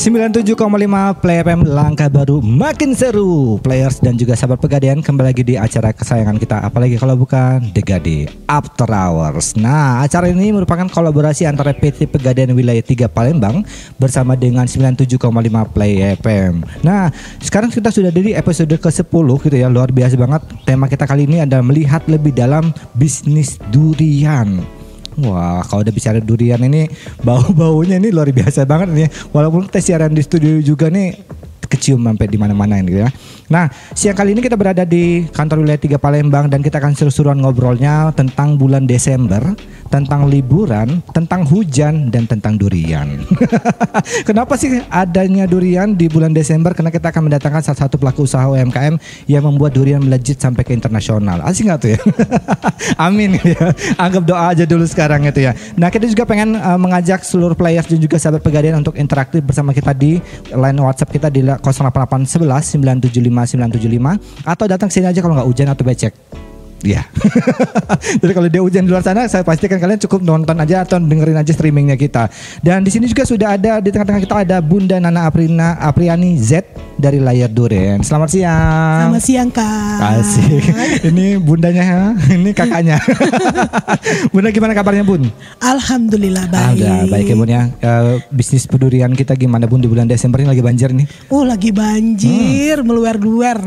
97,5 Play FM, langkah baru makin seru. Players dan juga sahabat Pegadaian, kembali lagi di acara kesayangan kita, apalagi kalau bukan The Gade After Hours. Nah, acara ini merupakan kolaborasi antara PT Pegadaian Wilayah 3 Palembang bersama dengan 97,5 Play FM. Nah, sekarang kita sudah di episode ke-10 gitu ya. Luar biasa banget. Tema kita kali ini adalah melihat lebih dalam bisnis durian. Wah, kalau udah bicara durian ini bau-baunya ini luar biasa banget nih. Walaupun kita siaran di studio juga nih kecium sampai di mana-mana gitu ya. Nah, siang kali ini kita berada di kantor wilayah 3 Palembang dan kita akan seru-seruan ngobrolnya tentang bulan Desember, tentang liburan, tentang hujan dan tentang durian. Kenapa sih adanya durian di bulan Desember? Karena kita akan mendatangkan salah satu pelaku usaha UMKM yang membuat durian melejit sampai ke internasional. Asik nggak tuh ya? Amin ya. Anggap doa aja dulu sekarang itu ya. Nah, kita juga pengen mengajak seluruh players dan juga sahabat Pegadaian untuk interaktif bersama kita di line WhatsApp kita di 08811 975 975 atau datang sini aja kalau nggak hujan atau becek. Iya. Jadi kalau dia hujan di luar sana, saya pastikan kalian cukup nonton aja atau dengerin aja streamingnya kita. Dan di sini juga sudah ada di tengah-tengah kita ada Bunda Nana Apriani Z dari Layar Duren. Selamat siang. Selamat siang, Kak. Asik. Ini bundanya, ini kakaknya. Bunda, gimana kabarnya, Bun? Alhamdulillah baik. Baik ya, Bun ya. Bisnis pedurian kita gimana, Bun, di bulan Desember ini lagi banjir nih? Oh, lagi banjir, meluer-luer.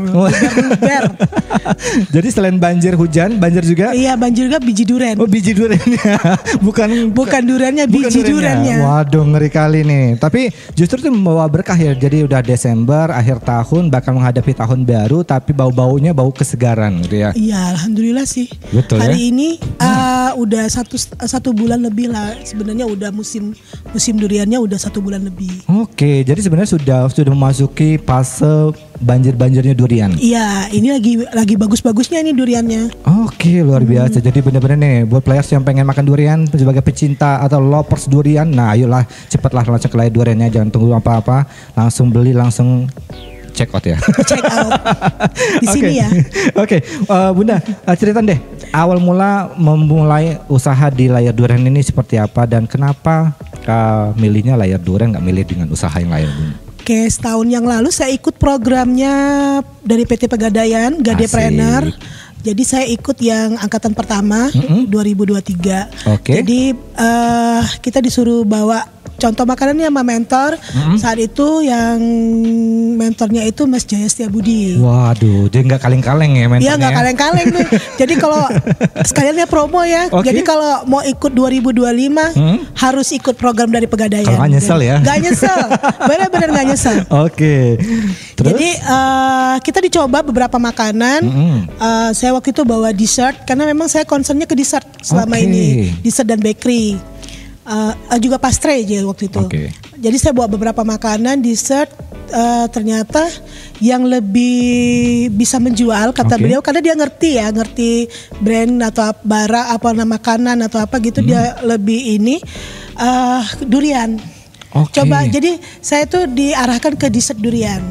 Jadi selain banjir hujan, banjir juga? Iya, banjir juga biji duren. Oh, biji durennya. Bukan durennya, biji durennya. Waduh, ngeri kali nih. Tapi justru itu membawa berkah ya. Jadi udah Desember, akhir tahun, bakal menghadapi tahun baru, tapi bau-baunya bau kesegaran gitu ya. Iya, alhamdulillah sih. Betul. Hari ya? ini udah satu bulan lebih lah. Sebenarnya udah musim duriannya udah 1 bulan lebih. Oke, jadi sebenarnya sudah memasuki fase banjir-banjirnya durian. Iya, ini lagi bagus-bagusnya ini duriannya. Oke, luar biasa. Jadi benar-benar nih buat players yang pengen makan durian sebagai pecinta atau lovers durian, nah ayolah cepatlah langsung ke Layar Durennya, jangan tunggu apa-apa, langsung beli, langsung check out ya. Check out di sini ya. Oke, Bunda, cerita deh awal mula memulai usaha di Layar Duren ini seperti apa dan kenapa milihnya Layar Duren, nggak milih dengan usaha yang lain, Bunda? Oke, setahun yang lalu saya ikut programnya dari PT Pegadaian, Gadepreneur. Jadi saya ikut yang angkatan pertama 2023. Oke. Jadi kita disuruh bawa contoh makanannya sama mentor. Saat itu yang mentornya itu Mas Jaya Setiabudi. Waduh, dia nggak kaleng-kaleng ya mentornya. Iya, nggak kaleng-kaleng tuh. Jadi kalau sekaliannya promo ya. Okay. Jadi kalau mau ikut 2025 harus ikut program dari Pegadaian. Kalau nggak nyesel ya? Nggak nyesel, benar-benar nggak nyesel. Oke. Terus? Jadi kita dicoba beberapa makanan. Saya waktu itu bawa dessert karena memang saya concernnya ke dessert selama ini, dessert dan bakery. Juga pastry aja waktu itu. Jadi saya bawa beberapa makanan dessert, ternyata yang lebih bisa menjual kata beliau karena dia ngerti brand atau bara apa nama makanan atau apa gitu, dia lebih durian. Coba, jadi saya tuh diarahkan ke dessert durian.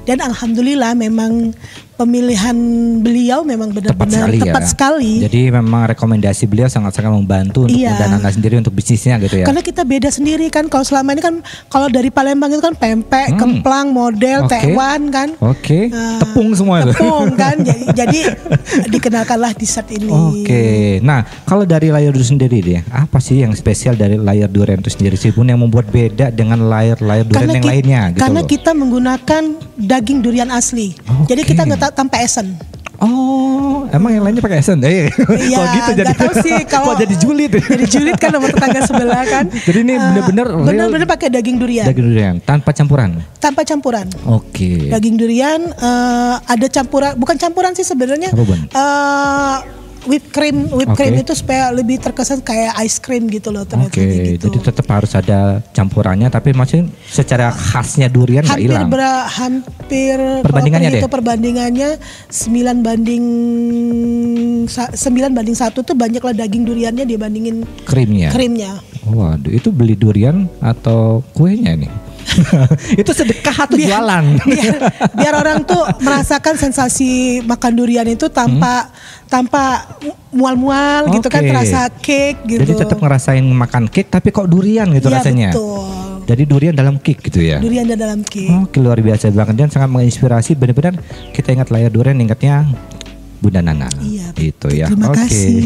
Dan alhamdulillah memang pemilihan beliau memang benar-benar tepat sekali. Jadi memang rekomendasi beliau sangat-sangat membantu untuk Bunda Nana sendiri untuk bisnisnya gitu ya. Karena kita beda sendiri kan. Kalau selama ini kan kalau dari Palembang itu kan pempek, kemplang, model, tekwan kan. Tepung semua itu. Tepung kan. Jadi dikenalkanlah dessert ini. Nah, kalau dari Layar Duren sendiri deh, apa sih yang spesial dari Layar Duren itu sendiri sih, Bun, yang membuat beda dengan layar Duren yang lainnya gitu? Karena kita menggunakan daging durian asli. Jadi kita nggak tanpa esen. Oh, emang yang lainnya pakai esen? Iya, kok gitu jadi. Tahu sih kalau jadi julid. Jadi julid kan sama tetangga sebelah kan. Jadi ini benar-benar pakai daging durian. Daging durian tanpa campuran. Tanpa campuran. Daging durian ada campuran, bukan campuran sih sebenarnya. Whipped cream itu supaya lebih terkesan kayak ice cream gitu loh ternyata gitu. Jadi tetap harus ada campurannya, tapi maksudnya secara khasnya durian nggak hilang. Hampir perbandingannya perbandingannya 9 banding 1 tuh banyaklah daging duriannya dibandingin krimnya. Waduh, itu beli durian atau kuenya nih? Itu sedekah atau jualan? Biar orang tuh merasakan sensasi makan durian itu tanpa mual-mual gitu kan, terasa cake gitu. Jadi tetap ngerasain makan cake tapi kok durian gitu rasanya. Betul. Jadi durian dalam kick gitu ya. Durian dalam kick. Oke, luar biasa banget dan sangat menginspirasi. Benar-benar kita ingat layar durian, ingatnya Bunda Nana. Iya. Itu ya. Terima kasih.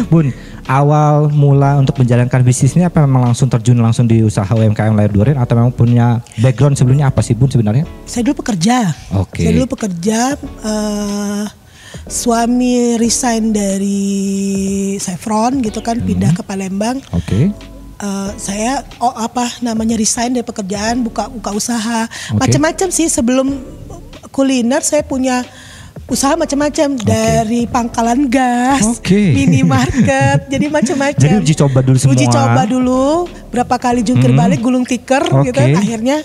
Bun, awal mula untuk menjalankan bisnisnya apa memang langsung terjun langsung di usaha UMKM layar durian atau memang punya background sebelumnya apa sih Bun sebenarnya? Saya dulu pekerja. Oke. Saya dulu pekerja. Suami resign dari Chevron gitu kan, pindah ke Palembang. Oke. Saya resign dari pekerjaan, buka usaha. Macam-macam sih, sebelum kuliner saya punya usaha macam-macam, dari pangkalan gas, minimarket, jadi macam-macam. Jadi uji coba dulu semua. Uji coba dulu, berapa kali jungkir balik, gulung tikar gitu. Akhirnya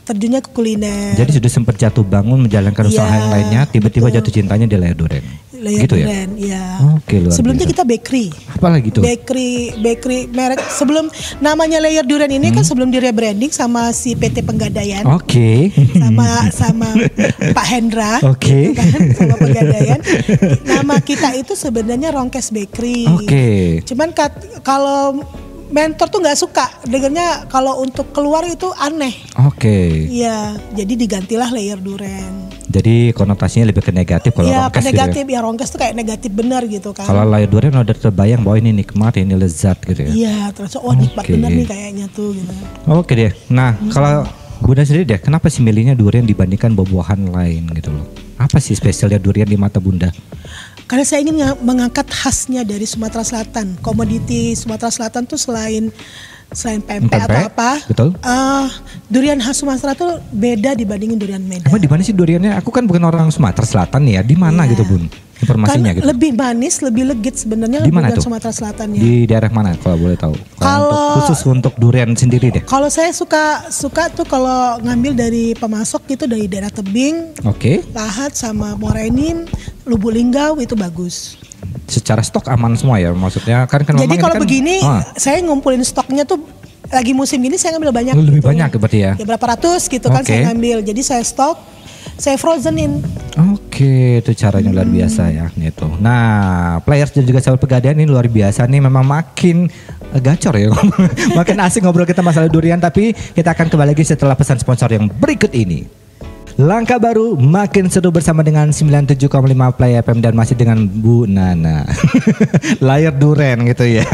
terjunnya ke kuliner. Jadi sudah sempat jatuh bangun menjalankan usaha yang lainnya, tiba-tiba jatuh cintanya di layar durian. Layar gitu durian, ya. Oke, luar sebelumnya biasa. kita bakery. Apa lagi tuh? Bakery merek sebelum namanya layar durian ini kan sebelum di rebranding sama si PT Penggadaian. Oke. Sama Pak Hendra. Oke. Gitu kan, sama Penggadaian. Nama kita itu sebenarnya Rongkes Bakery. Oke. Cuman kalau mentor tuh nggak suka dengernya, kalau untuk keluar itu aneh. Oke. Iya, jadi digantilah layar durian. Jadi konotasinya lebih ke negatif kalau Iya, Rongkes ke negatif gitu ya. ya, Rongkes tuh kayak negatif benar gitu kan. Kalau layar durian udah terbayang bahwa ini nikmat, ini lezat gitu ya. Iya, terus nikmat benar nih kayaknya tuh gitu. Oke deh. Nah, kalau Bunda sendiri deh, kenapa sih milihnya durian dibandingkan buah-buahan lain gitu loh? Apa sih spesialnya durian di mata Bunda? Karena saya ingin mengangkat khasnya dari Sumatera Selatan. Komoditi Sumatera Selatan tuh selain pempek atau apa, betul. Durian khas Sumatera tuh beda dibandingin durian Medan. Emang di mana sih duriannya? Aku kan bukan orang Sumatera Selatan nih ya. Di mana gitu Bun? Informasinya kan gitu. Lebih manis, lebih legit sebenarnya durian Sumatera Selatan ya. Di daerah mana kalau boleh tahu? Khusus untuk durian sendiri deh. Kalau saya suka tuh kalau ngambil dari pemasok gitu, dari daerah Tebing, Lahat sama Morenin, Lubuk Linggau, itu bagus. Secara stok aman semua ya, maksudnya kan jadi kalau begini saya ngumpulin stoknya tuh lagi musim gini saya ngambil banyak. Lebih gitu. banyak berarti ya? Ya berapa ratus gitu kan saya ngambil. Jadi saya stok, saya frozenin. Oke, itu caranya luar biasa ya gitu. Nah, players dan juga sahabat Pegadaian ini luar biasa nih, memang makin gacor ya. Makin asik ngobrol kita masalah durian, tapi kita akan kembali lagi setelah pesan sponsor yang berikut ini. Langkah baru makin seru bersama dengan 97,5 Play FM dan masih dengan Bu Nana. Layar durian gitu ya.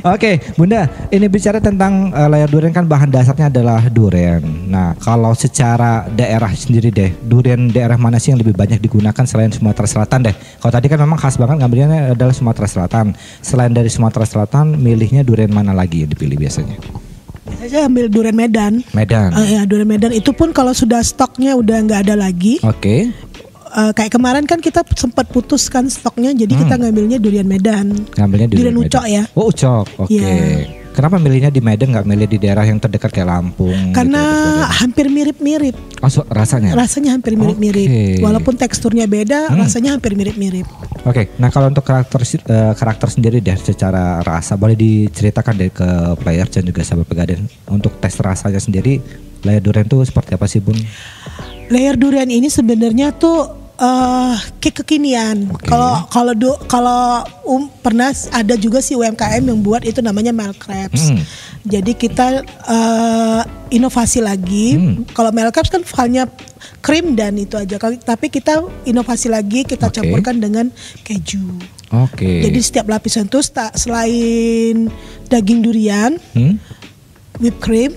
Oke, Bunda, ini bicara tentang layar durian kan bahan dasarnya adalah durian. Nah, kalau secara daerah sendiri deh, durian daerah mana sih yang lebih banyak digunakan selain Sumatera Selatan deh? Kalau tadi kan memang khas banget ngambilnya adalah Sumatera Selatan. Selain dari Sumatera Selatan, milihnya durian mana lagi yang dipilih biasanya? Saya ambil durian Medan. Ya, durian Medan itu pun kalau sudah stoknya udah nggak ada lagi. Kayak kemarin kan kita sempat putuskan stoknya, jadi kita ngambilnya durian Medan. Ngambilnya durian Ucok ya. Oh, Ucok. Oke. Kenapa milihnya di Medan, nggak milih di daerah yang terdekat kayak Lampung? Karena gitu, hampir mirip-mirip. Oh, rasanya? Rasanya hampir mirip-mirip. Walaupun teksturnya beda, rasanya hampir mirip-mirip. Oke. Nah, kalau untuk karakter sendiri deh, secara rasa boleh diceritakan deh ke player dan juga sahabat Pegadaian. Untuk tes rasanya sendiri, layar durian tuh seperti apa sih Bun? Layar durian ini sebenarnya tuh kekinian. Kalau pernah ada juga sih UMKM yang buat itu namanya Mel Crepes. Jadi kita inovasi lagi. Kalau Mel Crepes kan hanya krim dan itu aja. Tapi kita inovasi lagi, kita campurkan dengan keju. Jadi setiap lapisan itu selain daging durian, whipped cream,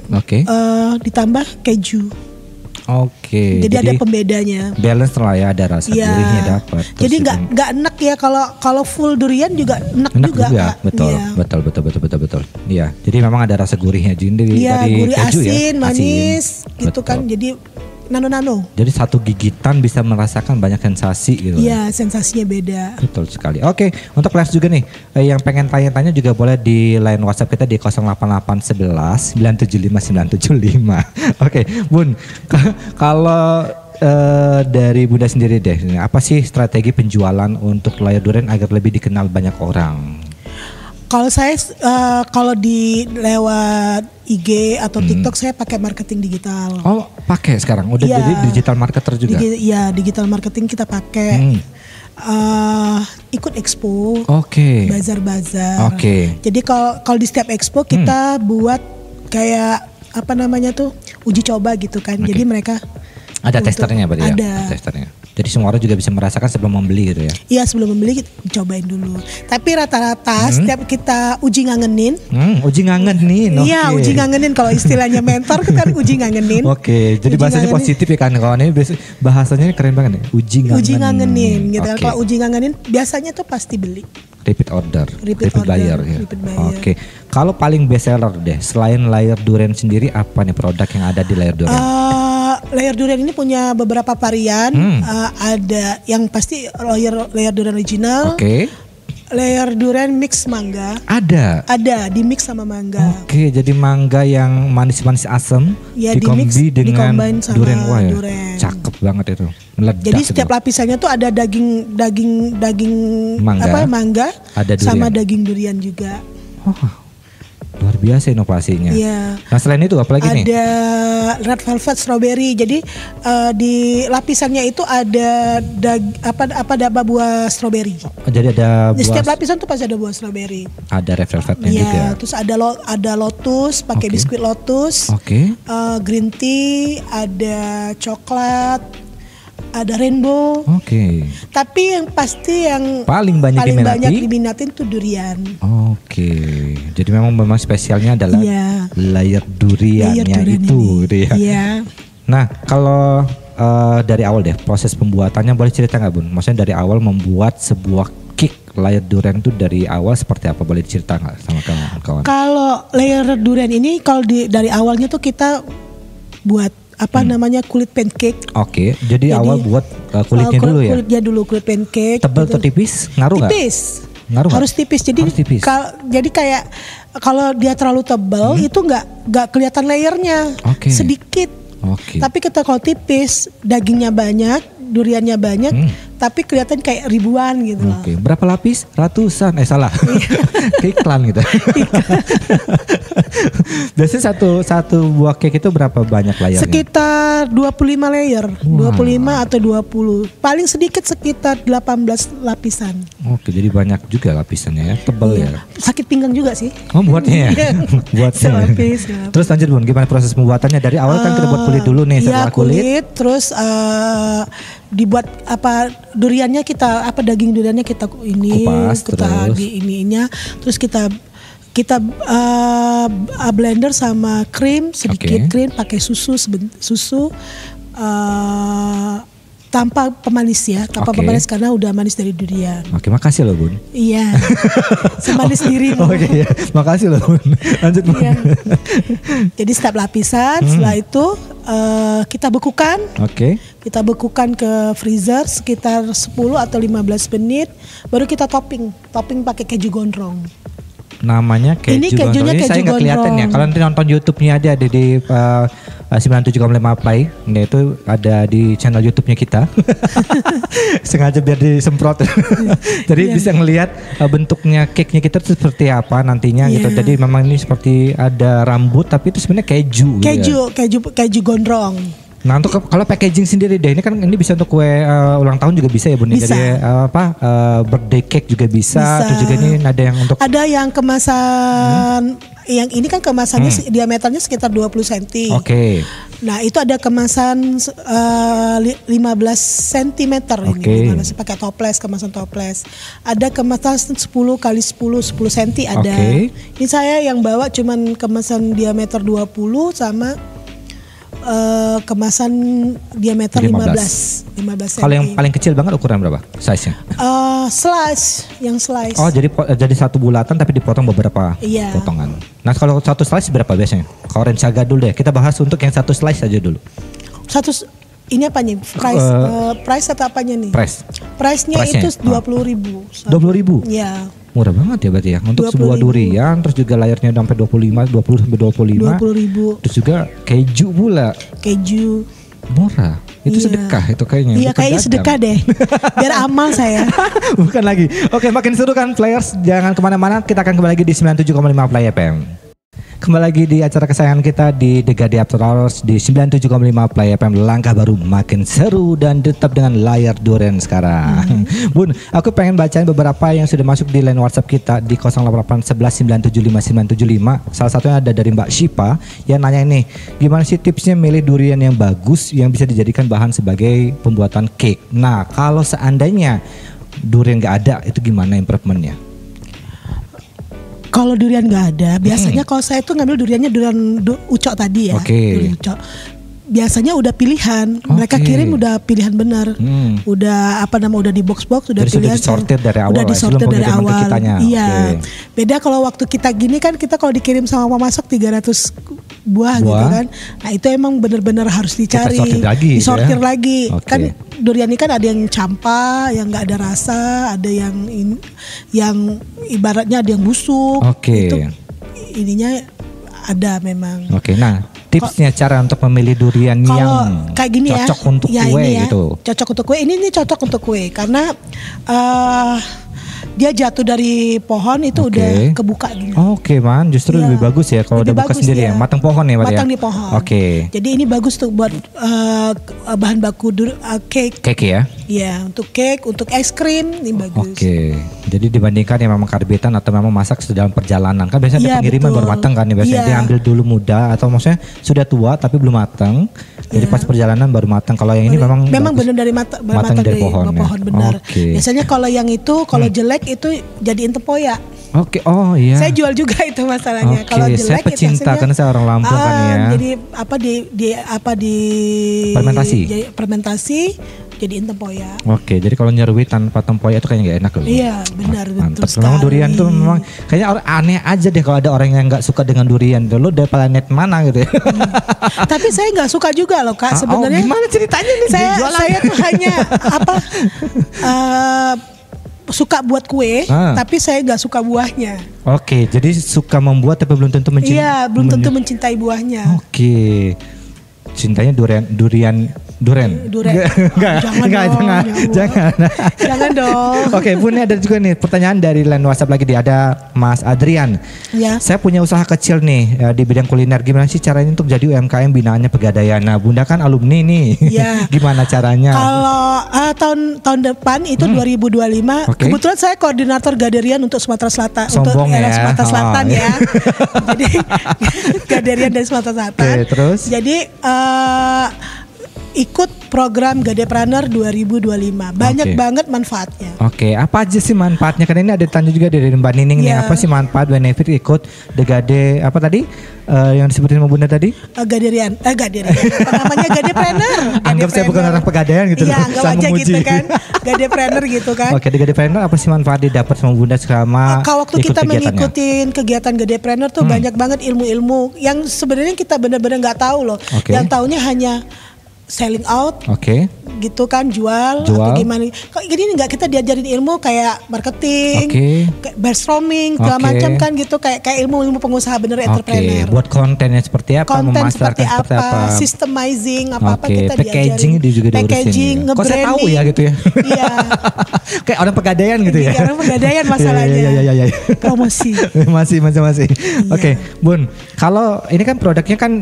ditambah keju. Jadi ada pembedanya. Balance lah ya, ada rasa gurihnya dapat. Jadi nggak enak ya kalau full durian juga enak juga. Betul. Iya. Jadi memang ada rasa gurihnya dari gurih, keju asin, ya. manis gitu kan. Jadi nano-nano. Jadi satu gigitan bisa merasakan banyak sensasi gitu. Iya, sensasinya beda. Betul sekali. Oke, untuk players juga nih yang pengen tanya-tanya juga boleh di line WhatsApp kita di 08811 975 975. Oke, Bun. Kalau dari Bunda sendiri deh, apa sih strategi penjualan untuk layar durian agar lebih dikenal banyak orang? Kalau saya kalau di lewat IG atau TikTok saya pakai marketing digital. Oh, pakai sekarang udah jadi digital marketer juga. Iya, digital marketing kita pakai. Ikut expo. Bazar-bazar. Jadi kalau di setiap expo kita buat kayak apa namanya tuh uji coba gitu kan. Jadi mereka ada testernya berarti ya? Ada testernya. Jadi semua orang juga bisa merasakan sebelum membeli gitu ya? Iya, sebelum membeli kita cobain dulu. Tapi rata-rata setiap kita uji ngangenin. Uji ngangenin. Iya, uji ngangenin kalau istilahnya mentor kan uji ngangenin. Oke, jadi bahasanya positif ya kan kawan, ini bahasanya keren banget ya. Uji ngangenin gitu kan. Kalau uji ngangenin biasanya tuh pasti beli. Repeat order, repeat buyer ya. Repeat buyer. Oke, kalau paling best seller deh, selain layer durian sendiri apa nih produk yang ada di layer durian? Layer durian ini punya beberapa varian. Ada yang pasti layer durian original. Oke. Layer durian mix mangga. Ada di mix sama mangga. Oke, jadi mangga yang manis-manis asam ya, dikombi dengan durian. Wah ya, durian. cakep banget itu. Meledak. Jadi setiap lapisannya tuh ada daging mangga ada durian. Sama daging durian juga. Luar biasa inovasinya. Iya. Nah selain itu apa lagi nih? Ada red velvet strawberry. Jadi di lapisannya itu ada buah strawberry. Jadi ada buah. Di setiap lapisan tuh pasti ada buah strawberry. Ada red velvetnya ya, juga. Terus ada lotus, pakai biskuit lotus. Green tea, ada coklat, ada rainbow. Tapi yang pasti yang paling banyak diminatin tuh durian. Jadi memang spesialnya adalah layer duriannya itu gitu ya. Iya. Nah kalau dari awal deh proses pembuatannya boleh cerita nggak Bun? Maksudnya dari awal membuat sebuah cake layer durian itu dari awal seperti apa, boleh cerita nggak sama kawan-kawan? Kalau layer durian ini kalau dari awalnya tuh kita buat namanya kulit pancake. Jadi awal buat kulitnya dulu ya? Kulitnya dulu, kulit pancake. Tebal atau tipis? Ngaruh nggak? Tipis. Harus tipis. Jadi jadi kayak kalau dia terlalu tebal itu nggak kelihatan layernya. Sedikit. Tapi kita kalau tipis, dagingnya banyak, duriannya banyak, tapi kelihatan kayak ribuan gitu loh. Berapa lapis? Ratusan. Salah. Iklan gitu. Biasanya satu buah cake itu berapa banyak layernya? Sekitar 25 layer. 25 atau 20. Paling sedikit sekitar 18 lapisan. Jadi banyak juga lapisannya ya. Tebal ya. Sakit pinggang juga sih. Buatnya ya. Buatnya. Terus lanjut Bun, gimana proses pembuatannya? Dari awal kan kita buat kulit dulu nih, setelah kulit. Terus dibuat duriannya daging duriannya kita kupas, terus kita blender sama krim sedikit, krim pakai susu tanpa pemanis ya, pemanis karena udah manis dari durian. Makasih loh Bun. Iya. Semanis dirimu. Makasih loh Bun. Lanjut Bun. Jadi setiap lapisan setelah itu kita bekukan. Kita bekukan ke freezer sekitar 10 atau 15 menit, baru kita topping pakai keju gondrong. Namanya keju gondrong. Ini saya nggak kelihatan ya. Kalau nanti nonton YouTube-nya ada di 97,5 Play. Ini itu ada di channel YouTube-nya kita. Sengaja biar disemprot. Jadi bisa ngelihat bentuknya cake-nya kita itu seperti apa nantinya gitu. Jadi memang ini seperti ada rambut tapi itu sebenarnya keju. Keju gondrong. Nah untuk kalau packaging sendiri deh, ini kan ini bisa untuk kue ulang tahun juga bisa ya Bun? Bisa. Jadi birthday cake juga bisa. Terus juga ini ada yang untuk yang kemasan yang ini kan kemasannya diameternya sekitar 20 cm. Nah itu ada kemasan 15 cm ini, pakai kemasan toples. Ada kemasan 10 kali 10 cm ada. Ini saya yang bawa cuman kemasan diameter 20 sama kemasan diameter 15 cm. Kalau yang paling kecil banget ukuran berapa size-nya? Slice. Jadi satu bulatan tapi dipotong beberapa potongan. Nah kalau satu slice berapa biasanya? Kalau Rensaga dulu deh, kita bahas untuk yang satu slice aja dulu. Ini apanya? Price atau apanya nih? Price-nya itu 20.000. 20.000? Iya. Murah banget ya berarti ya. Untuk sebuah durian, terus juga layarnya sampai 20 sampai 25. Terus juga keju pula. Keju. Murah. Itu sedekah itu kayaknya. Iya kayaknya sedekah deh. Biar amal saya. Bukan lagi. Oke, makin seru kan players. Jangan kemana-mana. Kita akan kembali lagi di 97,5 Play FM. Kembali lagi di acara kesayangan kita di The Gade After Hours di 97,5 Play FM. Langkah baru makin seru dan tetap dengan layar duren sekarang. Bun, aku pengen bacain beberapa yang sudah masuk di line WhatsApp kita di 0811 975 975. Salah satunya ada dari Mbak Shipa yang nanya ini, gimana sih tipsnya milih durian yang bagus yang bisa dijadikan bahan sebagai pembuatan cake. Nah, kalau seandainya durian nggak ada, itu gimana improvementnya? Kalau durian nggak ada, biasanya kalau saya tuh ngambil duriannya durian ucok tadi ya. Durian ucok. Biasanya udah pilihan, mereka kirim udah pilihan benar, udah udah di box, udah jadi pilihan. Sudah disortir dari awal. Udah disortir dari awal. Iya. Okay. Beda kalau waktu kita gini kan, kita kalau dikirim sama pemasok 300 buah gitu kan. Nah itu emang benar-benar harus dicari, disortir lagi. Okay. Kan durian ini kan ada yang campa, yang nggak ada rasa, ada yang ibaratnya ada yang busuk. Oke. Itu ininya ada memang. Oke. Nah, tipsnya cara untuk memilih durian yang kayak gini cocok untuk kue gitu. Cocok untuk kue. Ini cocok untuk kue karena dia jatuh dari pohon itu udah kebuka dulu. Oke, man, justru lebih bagus ya kalau udah buka sendiri ya. Matang pohon ya, Pak ya. Matang di pohon. Oke. Jadi ini bagus tuh buat bahan baku cake. Cake ya? Iya, untuk cake, untuk es krim ini bagus. Oke. Jadi dibandingkan yang memang karbitan atau memang masak dalam perjalanan kan biasanya pengiriman baru matang kan ya, biasanya diambil dulu muda atau maksudnya sudah tua tapi belum matang. Jadi pas perjalanan baru matang. Kalau yang ini memang benar dari matang dari pohon benar. Biasanya kalau yang itu kalau jelek itu jadiin tempoyak. Oke, oh iya. Saya jual juga itu masalahnya. Kalau jelek saya pecinta karena saya orang Lampung kan ya. Jadi fermentasi jadiin tempoyak. Oke, jadi kalau nyerwi tanpa tempoyak itu kayaknya nggak enak loh. Iya, benar betul sekali. Memang durian tuh memang kayaknya aneh aja deh kalau ada orang yang nggak suka dengan durian. Lo dari planet mana gitu ya? Tapi saya nggak suka juga loh Kak sebenarnya. Gimana ceritanya nih? Saya tuh hanya suka buat kue, tapi saya nggak suka buahnya. Oke, jadi suka membuat tapi belum tentu mencintai. Iya, belum tentu mencintai buahnya. Oke, cintanya durian. Jangan dong. Oke, Bun, ada juga nih pertanyaan dari line WhatsApp lagi ada Mas Adrian. Ya. Saya punya usaha kecil nih di bidang kuliner. Gimana sih caranya untuk jadi UMKM binaannya Pegadaian? Nah, Bunda kan alumni nih. Ya. Gimana caranya? Kalau tahun depan itu 2025. Kebetulan saya koordinator Gaderian untuk Sumatera Selatan. Sombong untuk Sumatera Selatan ya. Jadi Gaderian dari Sumatera Selatan. Terus? Jadi ikut program Gadepreneur 2025. Banyak banget manfaatnya. Oke, apa aja sih manfaatnya? Karena ini ada tanya juga dari Mbak Nining nih. Apa sih manfaat benefit ikut The Gade apa tadi? Yang disebutin sama Bunda tadi? Gaderian. Apa namanya Gadepreneur? Anggap saya bukan orang Pegadaian gitu. Iya, anggap aja gitu kan. Gadepreneur gitu kan. Oke, The Gadepreneur apa sih manfaat didapat sama Bunda selama kalau waktu kita mengikuti kegiatan Gadepreneur tuh banyak banget ilmu-ilmu yang sebenarnya kita benar-benar nggak tahu loh. Yang taunya hanya selling out, gitu kan, jual atau gimana? Kok gini nggak kita diajarin ilmu kayak marketing, kayak brainstorming, segala macam kan gitu, kayak ilmu pengusaha bener entrepreneur. Buat kontennya seperti apa, memasarkan seperti apa, systemizing apa kita packaging diajarin. Juga packaging, kok saya tahu ya gitu ya? Iya. Kayak orang Pegadaian gitu ya? Orang Pegadaian masalahnya. Iya. Promosi. masih. Oke, Bun. Kalau ini kan produknya kan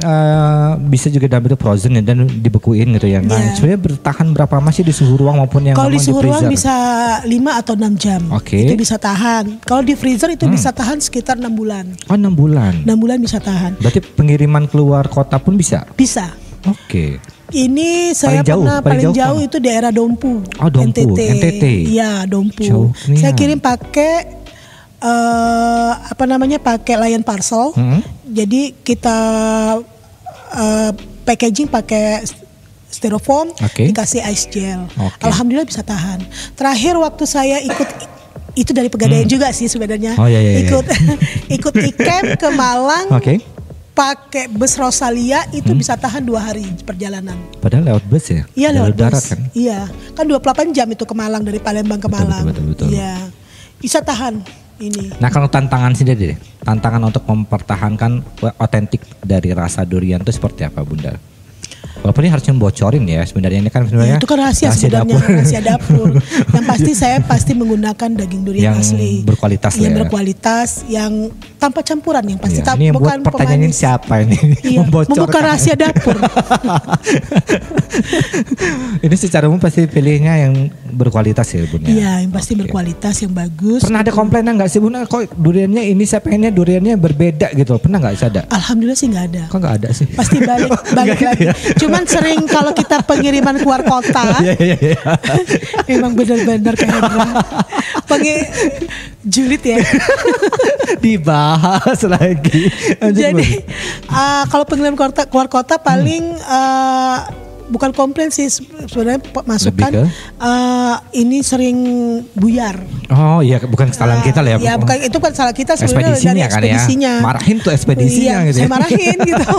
bisa juga dalam bentuk frozen ya dan dibekuin gitu ya. Nah, sebenarnya bertahan berapa lama sih di suhu ruang maupun yang kalau di suhu ruang bisa 5 atau 6 jam. Itu bisa tahan. Kalau di freezer itu bisa tahan sekitar 6 bulan. Oh, 6 bulan. 6 bulan bisa tahan. Berarti pengiriman keluar kota pun bisa? Bisa. Oke. Ini saya paling jauh itu daerah Dompu. Oh, Dompu, NTT. Iya, Dompu. Saya kirim pakai pakai Lion Parcel. Jadi kita packaging pakai styrofoam, dikasih ice gel. Alhamdulillah bisa tahan. Terakhir waktu saya ikut itu dari Pegadaian juga sih sebenarnya. Ikut ikem ke Malang. Pakai bus Rosalia itu bisa tahan 2 hari perjalanan. Padahal lewat bus ya? Iya, lewat darat bus. Kan? Iya, kan 28 jam itu ke Malang, dari Palembang ke Malang. Betul. Iya, bisa tahan ini. Nah, kalau tantangan sendiri deh, tantangan untuk mempertahankan otentik dari rasa durian itu seperti apa, Bunda? Walaupun ini harusnya bocorin ya sebenarnya, ini kan sebenarnya itu kan rahasia sebenarnya, rahasia dapur. Yang pasti saya menggunakan daging durian yang asli, berkualitas yang ya. berkualitas, yang tanpa campuran, yang pasti Iya. Ini buat bukan pertanyaan pemanis. siapa ini? Iya, membuka rahasia dapur. Ini secara umum pasti pilihnya yang berkualitas ya Bun ya? Iya, yang pasti berkualitas, yang bagus. Pernah ada komplainan nggak sih Bun? Kok duriannya ini saya pengennya duriannya berbeda gitu. Pernah nggak sih ada? Alhamdulillah sih nggak ada. Kok nggak ada sih? Pasti balik Nggak gitu lagi. ya? Cuman sering kalau kita pengiriman keluar kota, Iya. memang benar-benar kayak julid ya. Dibahas lagi. Jadi kalau pengiriman keluar kota paling bukan komplain sih sebenarnya, masukan ini sering buyar. Oh iya, bukan kesalahan kita lah ya. Ya bukan, itu kan salah kita sebenarnya, ekspedisinya dari kan ekspedisinya. ya. Marahin tuh ekspedisinya Iya, gitu. saya marahin gitu.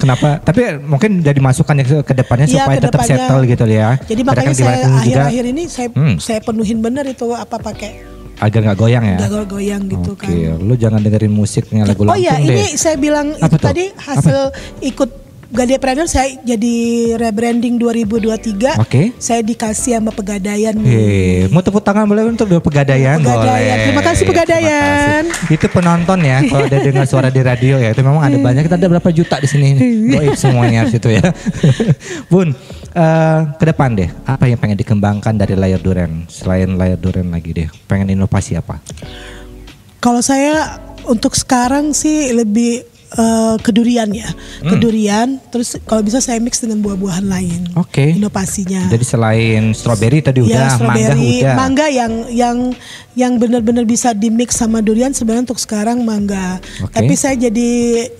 Kenapa? Tapi mungkin dari masukan yang ke depannya Iya, supaya tetap kedepannya. settle gitu ya. Jadi Karena makanya kan di saya Bandung juga akhir-akhir ini saya penuhin bener itu apa pakai agar nggak goyang ya. nggak goyang gitu kan. Oke, lu jangan dengerin musiknya lagu Oh langsung iya, deh. ini saya bilang Apa itu tuh? tadi hasil ikut Gadepreneur, saya jadi rebranding 2023. Oke. Saya dikasih sama Pegadaian. Mau tepuk tangan boleh untuk Pegadaian? Pegadaian. Boleh. Terima kasih Pegadaian. Terima kasih. Itu penonton ya, kalau ada dengar suara di radio ya, itu memang ada banyak. Kita ada berapa juta di sini. Goib semuanya harus itu ya. Bun, ke depan deh, apa yang pengen dikembangkan dari layar durian? Selain layar durian lagi deh, pengen inovasi apa? Kalau saya untuk sekarang sih lebih ke durian ya, ke durian. Terus kalau bisa saya mix dengan buah-buahan lain. Oke. Inovasinya. Jadi selain strawberry tadi Ya, udah, mangga udah. mangga yang benar-benar bisa di mix sama durian sebenarnya untuk sekarang mangga. Oke. Tapi saya jadi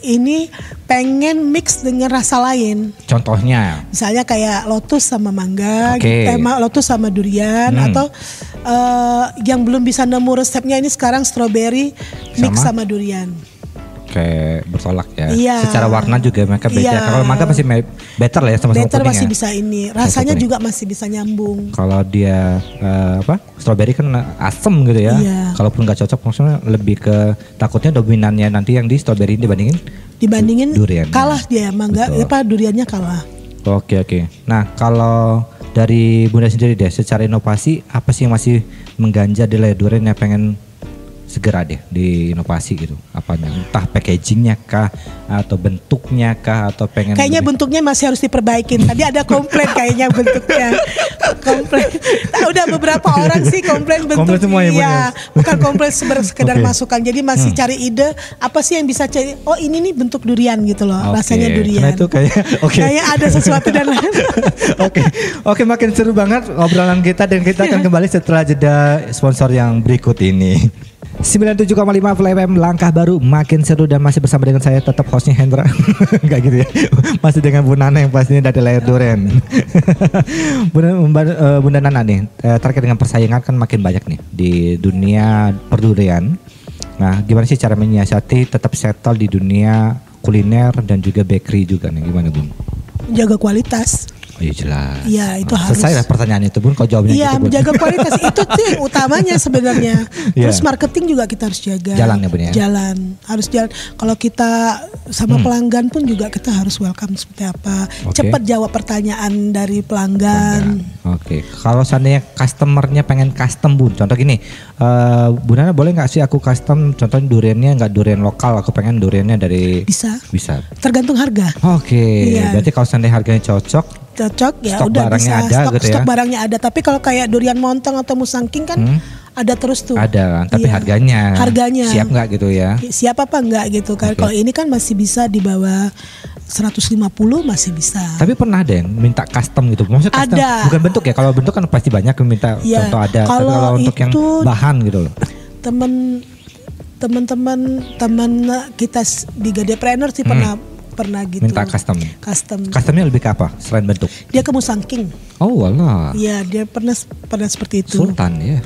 ini pengen mix dengan rasa lain. Contohnya? Misalnya kayak lotus sama mangga, Oke. lotus sama durian, atau yang belum bisa nemu resepnya ini sekarang strawberry mix sama durian. Kayak bertolak ya. Iya. Secara warna juga mereka beda. Iya. Kalau mangga masih better lah ya sama-sama Better kuning masih ya. bisa ini, rasanya kuning. juga masih bisa nyambung. Kalau dia strawberry kan asem gitu ya. Iya. Kalaupun nggak cocok maksudnya lebih ke takutnya dominannya nanti yang di strawberry dibandingin durian. Kalah dia mangga, duriannya kalah. Oke. Nah kalau dari Bunda sendiri deh, secara inovasi apa sih yang masih mengganjal di layar durian yang pengen segera deh diinovasi gitu? Apanya? Entah packagingnya kah, atau bentuknya kah, atau pengen Kayaknya bentuknya masih harus diperbaikin. Tadi ada komplain kayaknya bentuknya. Komplain. Nah, udah beberapa orang sih komplain bentuknya. Komplain semua ya, Bun, ya? Bukan komplain sekedar Oke. masukan. Jadi masih cari ide apa sih yang bisa cari. Oh ini nih bentuk durian gitu loh. Oke. Rasanya durian. Karena itu Kayak ada sesuatu dan lain. Oke, makin seru banget obrolan kita, dan kita akan kembali setelah jeda sponsor yang berikut ini. 97,5 FM, langkah baru makin seru, dan masih bersama dengan saya tetap hostnya Hendra. Enggak gitu ya. Masih dengan Bu Nana yang pastinya dari layar durian. Bunda Nana nih, terkait dengan persaingan kan makin banyak nih di dunia perdurian. Nah, gimana sih cara menyiasati tetap settle di dunia kuliner dan juga bakery juga nih, gimana Bun? Jaga kualitas. Oh iya jelas. Iya itu harus. Selesai lah pertanyaan itu Bun, kau jawabnya Iya, gitu Bun. menjaga kualitas itu tuh yang utamanya sebenarnya. Iya. Terus marketing juga kita harus jaga. Jalan ya, Bun, ya? Jalan, harus jalan. Kalau kita sama pelanggan pun juga kita harus welcome seperti apa. Oke. Cepat jawab pertanyaan dari pelanggan. Oke, kalau seandainya customernya pengen custom Bun, contoh gini, Bu Nana boleh nggak sih aku custom, contohnya duriannya nggak durian lokal, aku pengen duriannya dari. Bisa. Bisa. Tergantung harga. Oke, Iya. berarti kalau seandainya harganya cocok, Ya stok udah barangnya bisa. ada gitu ya? Stok barangnya ada. Tapi kalau kayak durian montong atau musangking kan ada terus tuh. ada, tapi Iya. harganya siap nggak gitu ya? Siap apa enggak gitu kan. Oke. Kalau ini kan masih bisa di bawah 150 masih bisa. Tapi pernah ada yang minta custom gitu, maksudnya custom Ada. bukan bentuk ya? Kalau bentuk kan pasti banyak yang minta Iya. contoh ada, tapi Kalau kalau untuk yang itu bahan gitu loh. teman-teman kita di Gadepreneur sih pernah gitu. Minta custom. Custom. Customnya lebih ke apa selain bentuk? Dia ke musangking. Oh walah. Iya, dia pernah seperti itu. Sultan ya.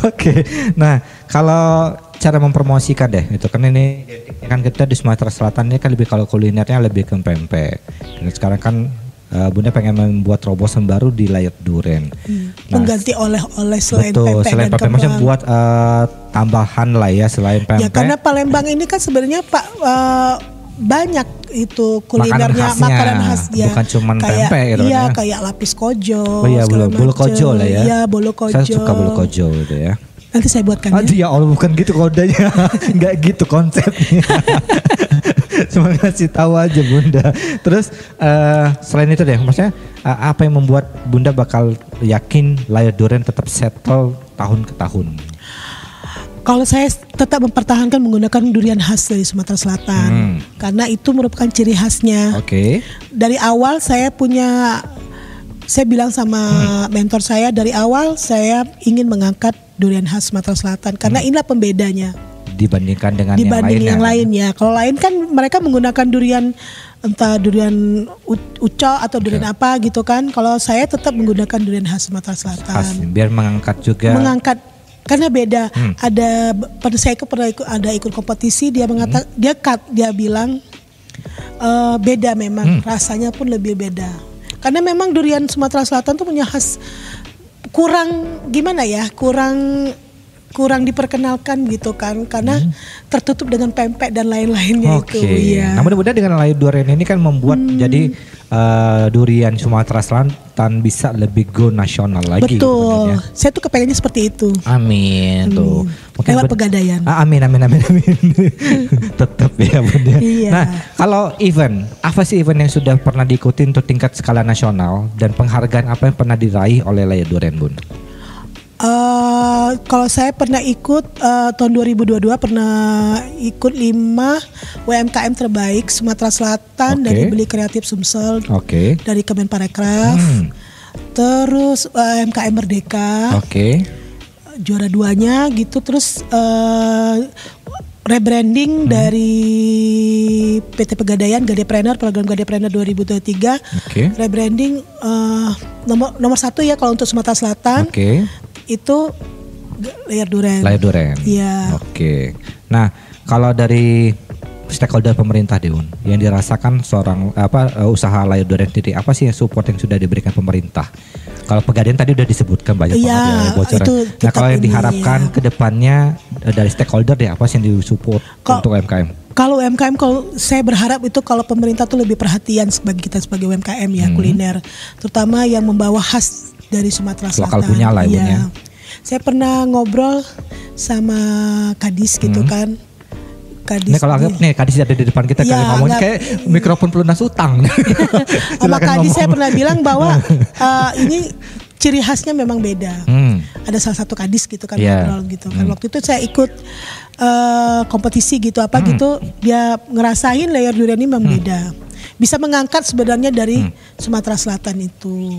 Oke. Nah, kalau cara mempromosikan deh, itu kan ini kan kita di Sumatera Selatan ini kan lebih, kalau kulinernya lebih ke pempek. Dan sekarang kan Bunda pengen membuat terobosan baru di layar durian. Nah, Mengganti oleh-oleh selain betul, pempek selain dan pempek maksudnya kembang. buat tambahan lah ya selain pempek. Ya karena Palembang ini kan sebenarnya banyak itu kulinernya, makanan khas ya. Bukan cuma kayak, pempek gitu iya, ya. kayak lapis kojo. Oh iya, bolu kojo lah ya. Iya, bolu kojo. Saya suka bolu kojo gitu ya. Nanti saya buatkan ya Allah, bukan gitu kodenya. Enggak gitu konsepnya. Cuma ngasih tahu aja Bunda. Terus selain itu deh, maksudnya apa yang membuat Bunda bakal yakin layar durian tetap settle tahun ke tahun? Kalau saya tetap mempertahankan menggunakan durian khas dari Sumatera Selatan, karena itu merupakan ciri khasnya. Dari awal saya bilang sama mentor saya, dari awal saya ingin mengangkat durian khas Sumatera Selatan karena inilah pembedanya. Dibanding yang lainnya. Kalau lain kan mereka menggunakan durian, entah durian uco atau durian apa gitu kan. Kalau saya tetap menggunakan durian khas Sumatera Selatan. Khas, biar mengangkat juga. Karena beda. Saya pernah ikut kompetisi, dia mengatakan dia bilang beda memang, rasanya pun lebih beda. Karena memang durian Sumatera Selatan tuh punya khas kurang diperkenalkan gitu kan, karena tertutup dengan pempek dan lain-lainnya itu. Nah mudah-mudahan dengan layar durian ini kan membuat jadi durian Sumatera Selatan bisa lebih go nasional lagi. Betul, gitu, saya tuh kepengennya seperti itu. Amin tuh. Mungkin lewat Pegadaian. Amin. Tetap ya Bunda. Iya. Nah kalau event, apa sih event yang sudah pernah diikuti untuk tingkat skala nasional dan penghargaan apa yang pernah diraih oleh layar durian Bun? Kalau saya pernah ikut tahun 2022 pernah ikut 5 UMKM terbaik Sumatera Selatan dari Beli Kreatif Sumsel, dari Kemenparekraf, terus UMKM Merdeka, juara 2-nya gitu, terus rebranding dari PT Pegadaian Gadepreneur, program Gadepreneur 2023, rebranding nomor 1 ya kalau untuk Sumatera Selatan. Itu layar durian. Iya. Nah, kalau dari stakeholder pemerintah Deun yang dirasakan seorang usaha layar durian sendiri, apa sih support yang sudah diberikan pemerintah? Kalau Pegadaian tadi udah disebutkan banyak banget ya bocoran. Nah, kalau yang diharapkan ke depannya dari stakeholder deh, apa sih yang disupport untuk UMKM? Kalau UMKM, kalau saya berharap itu kalau pemerintah tuh lebih perhatian sebagai kita sebagai UMKM ya, kuliner, terutama yang membawa khas dari Sumatera Selatan. Lokal punya lah ya. Saya pernah ngobrol sama Kadis gitu kan. Kadis. Nih kalau Kadis ada di depan kita kali ngomong kayak mikrofon pelunas utang. Sama Kadis saya pernah bilang bahwa ini ciri khasnya memang beda. Ada salah satu Kadis gitu kan ngobrol gitu kan. Waktu itu saya ikut kompetisi gitu gitu, dia ngerasain layar durian ini memang beda. Bisa mengangkat sebenarnya dari Sumatera Selatan itu.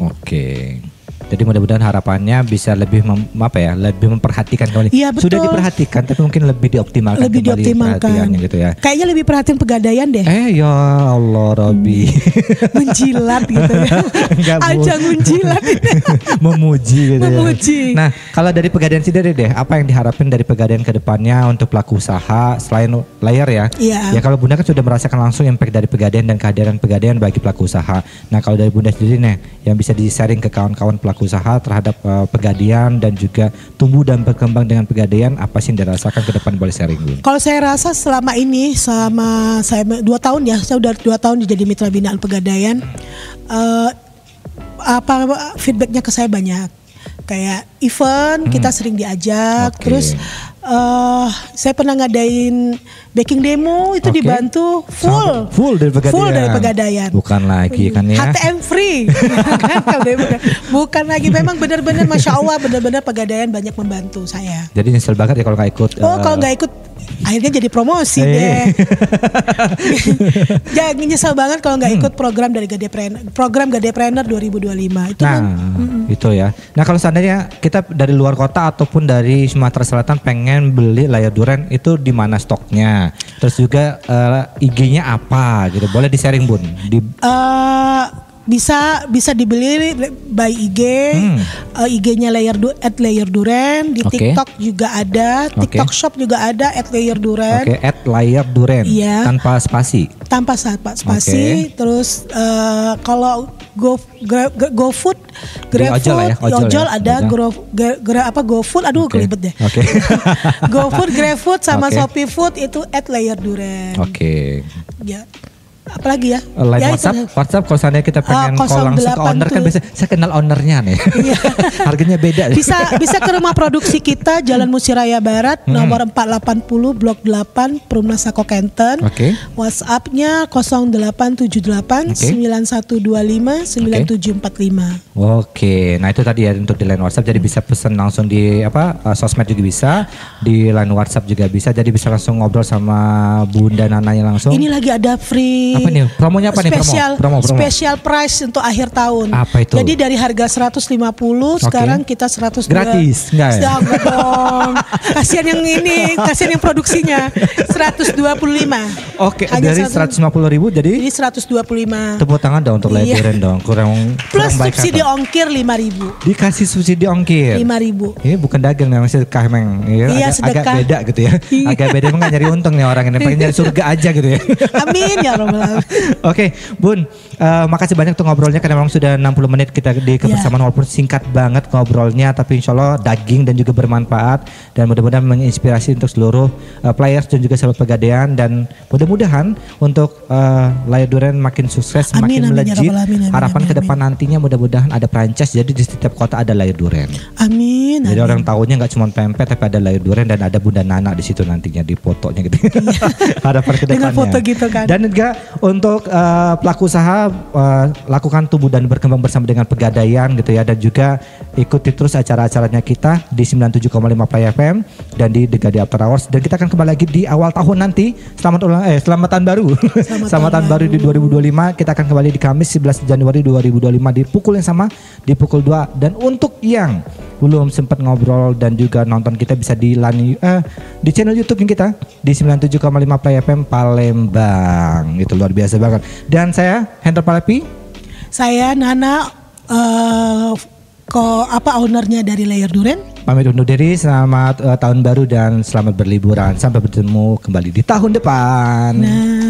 Jadi mudah-mudahan harapannya bisa lebih lebih memperhatikan kembali. Iya, betul. Sudah diperhatikan tapi mungkin lebih dioptimalkan. Gitu ya. Kayaknya lebih perhatian Pegadaian deh. Ya Allah Robi. Menjilat gitu ya. Ajang menjilat. Memuji gitu ya. Nah, kalau dari Pegadaian sendiri deh, apa yang diharapin dari Pegadaian ke depannya untuk pelaku usaha selain layar ya? Ya kalau Bunda kan sudah merasakan langsung impact dari Pegadaian dan kehadiran Pegadaian bagi pelaku usaha. Nah, kalau dari Bunda sendiri nih yang bisa di-sharing ke kawan-kawan pelaku usaha terhadap Pegadaian dan juga tumbuh dan berkembang dengan Pegadaian, apa sih yang dirasakan ke depan, boleh sharing dulu? Kalau saya rasa selama saya 2 tahun ya, saya udah 2 tahun jadi mitra binaan Pegadaian, feedbacknya ke saya banyak. Kayak event kita sering diajak, terus saya pernah ngadain baking demo itu dibantu full dari Pegadaian. Bukan lagi kan ya. HTM free. Bukan lagi, memang benar-benar Masya Allah, benar-benar Pegadaian banyak membantu saya. Jadi nyesel banget ya kalau nggak ikut. Kalau nggak ikut akhirnya jadi promosi deh. Jangan nyesel banget kalau nggak ikut program dari program Gadepreneur 2025 itu. Itu ya. Nah kalau seandainya kita dari luar kota ataupun dari Sumatera Selatan pengen beli layar durian, itu di mana stoknya? Terus juga IG-nya apa gitu? Boleh di-sharing Bun? Bisa dibeli by IG, IG-nya layar durian, di TikTok juga ada, TikTok Shop juga ada @layar durian. @layar durian. Iya. Tanpa spasi. Terus kalau GoFood, Ojol ada, GoFood, kelibet deh. GoFood, GrabFood sama Shopee Food itu @layar durian. Ya. apalagi ya? Line Ya, WhatsApp, itu. WhatsApp kalau seandainya kita pengen call langsung ke owner kan 087. biasa saya kenal ownernya nih. Iya. Harganya beda. Bisa ke rumah produksi kita Jalan Musiraya Barat nomor 480 Blok 8 Perumna Sako Kenten. Oke. WhatsApp-nya 0878 9125 9745. Oke, nah itu tadi ya untuk di line WhatsApp, jadi bisa pesan langsung di sosmed juga bisa, di line WhatsApp juga bisa, jadi bisa langsung ngobrol sama Bunda Nananya langsung. Ini lagi ada free. Apa nih? Promonya apa nih? Promo. Special price untuk akhir tahun. Apa itu? Jadi dari harga 150 sekarang kita 102. Gratis, enggak ya? Enggak dong. Kasihan yang ini, kasihan yang produksinya. 125. Oke, Hanya dari 150.000 jadi Ini 125. tepuk tangan dong untuk Iya. Duren dong. Kurang Plus baik subsidi apa? ongkir 5.000. Dikasih subsidi ongkir. 5.000. Ini bukan dagang memang sedekah memang. Iya, agak sedekah. beda gitu ya. Iya. Agak beda memang gak nyari untung nih orang ini, pengen nyari surga aja gitu ya. Amin ya Rabbal Alamin. Oke, Bun, makasih banyak untuk ngobrolnya karena memang sudah 60 menit kita di kebersamaan walaupun singkat banget ngobrolnya, tapi insya Allah daging dan juga bermanfaat dan mudah-mudahan menginspirasi untuk seluruh players dan juga sahabat Pegadaian, dan mudah-mudahan untuk Layar Duren makin sukses, Amin, makin amin, ya melejit. Rabbal Alamin, amin, Harapan amin, ke depan nantinya mudah-mudahan ada franchise, jadi di setiap kota ada Layar Duren. Amin. Jadi amin. orang tahunya nggak cuma pempek tapi ada Layar Duren dan ada Bunda Nana di situ nantinya di fotonya gitu. Harapan ke Dengan depannya. foto gitu kan. Dan juga untuk pelaku usaha lakukan tumbuh dan berkembang bersama dengan Pegadaian gitu ya, dan juga ikuti terus acara-acaranya kita di 97,5 Play FM dan di Degade After Hours, dan kita akan kembali lagi di awal tahun nanti. Selamat tahun baru. Selamat tahun baru di 2025. Kita akan kembali di Kamis 11 Januari 2025 di pukul yang sama, di pukul 2. Dan untuk yang belum sempat ngobrol dan juga nonton kita bisa di di channel YouTube kita di 97,5 Play FM Palembang. Itu luar biasa banget. Dan saya Hendra Palepi. Saya Nana ownernya dari Layar Duren. Pamit undur diri, selamat tahun baru dan selamat berliburan. Sampai bertemu kembali di tahun depan. Nah.